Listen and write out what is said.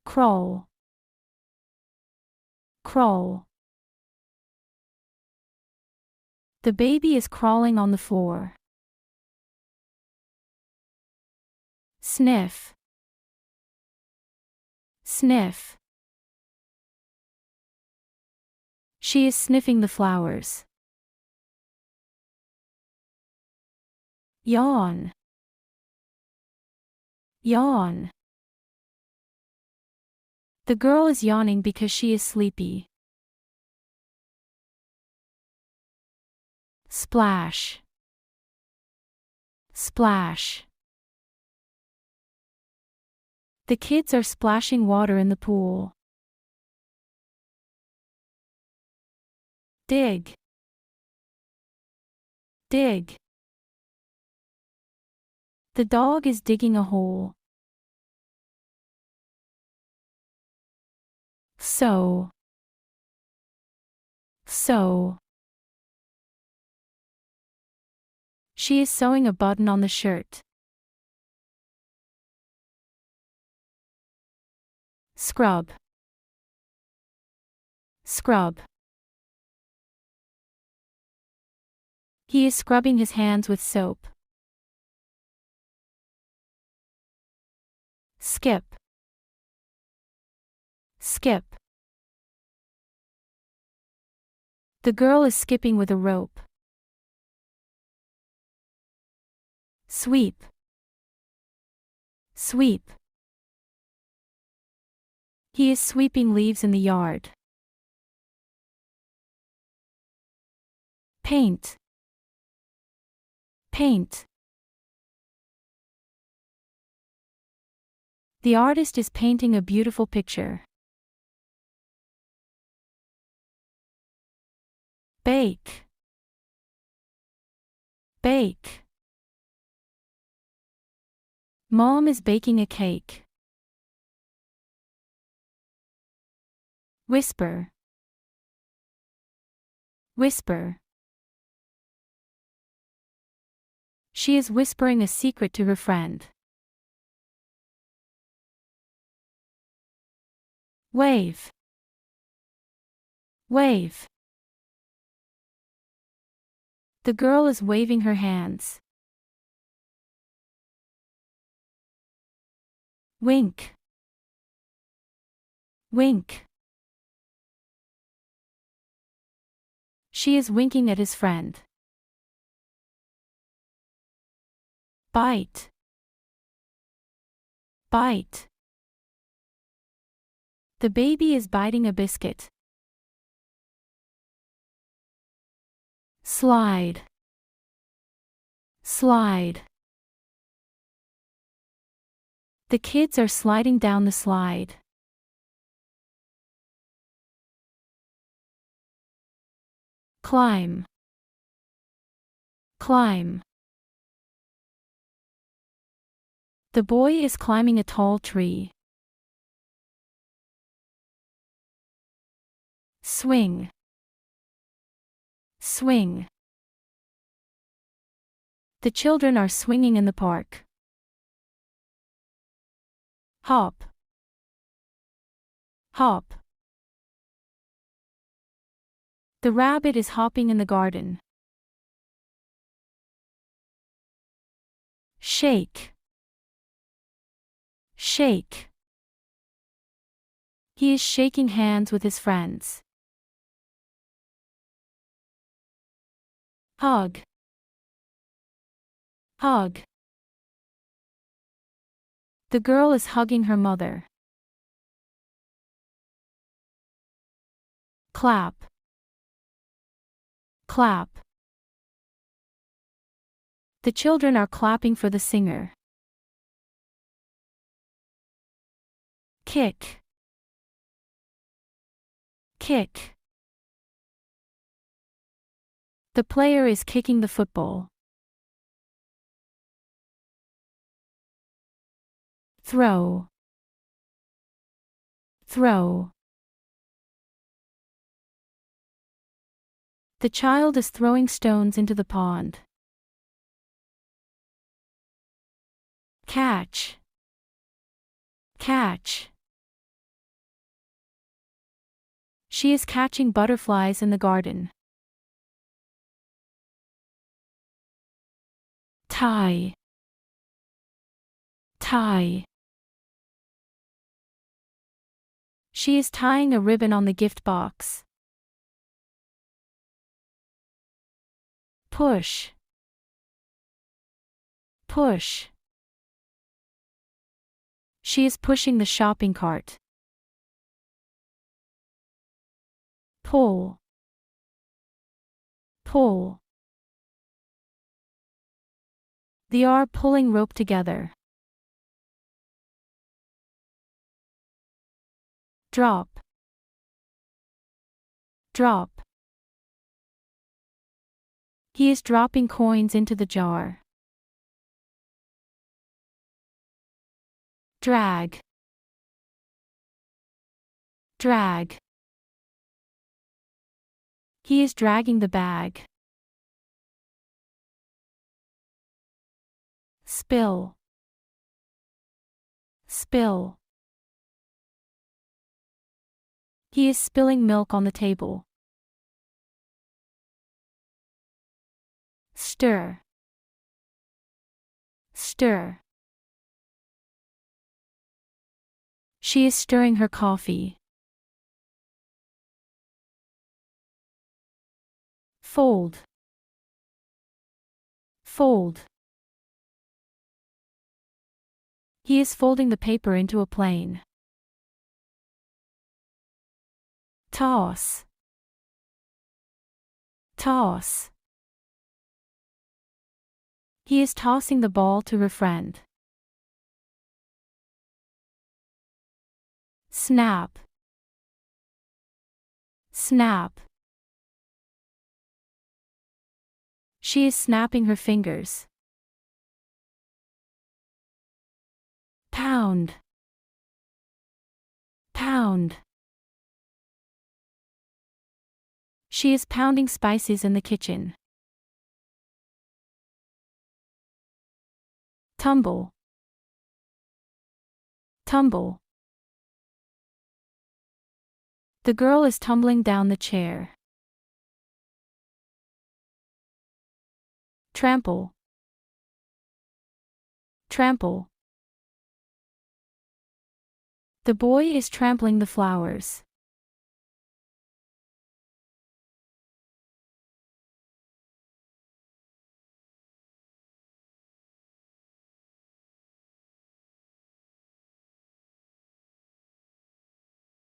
crawl, crawl. The baby is crawling on the floor. Sniff, sniff. She is sniffing the flowers. Yawn, yawn. The girl is yawning because she is sleepy. Splash, splash. The kids are splashing water in the pool. Dig, dig. The dog is digging a hole. Sew, sew. She is sewing a button on the shirt. Scrub, scrub. He is scrubbing his hands with soap. Skip, skip. The girl is skipping with a rope. Sweep, sweep. He is sweeping leaves in the yard. Paint, paint. The artist is painting a beautiful picture. Bake, bake. Mom is baking a cake. Whisper, whisper. She is whispering a secret to her friend. Wave, wave. The girl is waving her hands. Wink, wink. She is winking at his friend. Bite, bite. The baby is biting a biscuit. Slide, slide. The kids are sliding down the slide. Climb, climb. The boy is climbing a tall tree. Swing, swing. The children are swinging in the park. Hop, hop. The rabbit is hopping in the garden. Shake, shake. He is shaking hands with his friends. Hug, hug. The girl is hugging her mother. Clap, clap. The children are clapping for the singer. Kick, kick. The player is kicking the football. Throw, throw. The child is throwing stones into the pond. Catch, catch. She is catching butterflies in the garden. Tie. Tie. She is tying a ribbon on the gift box. Push. Push. She is pushing the shopping cart. Pull. Pull. They are pulling rope together. Drop. Drop. He is dropping coins into the jar. Drag. Drag. He is dragging the bag. Spill. Spill. He is spilling milk on the table. Stir. Stir. She is stirring her coffee. Fold. Fold. He is folding the paper into a plane. Toss. Toss. He is tossing the ball to her friend. Snap. Snap. She is snapping her fingers. Pound. Pound. She is pounding spices in the kitchen. Tumble. Tumble. The girl is tumbling down the chair. Trample. Trample. The boy is trampling the flowers.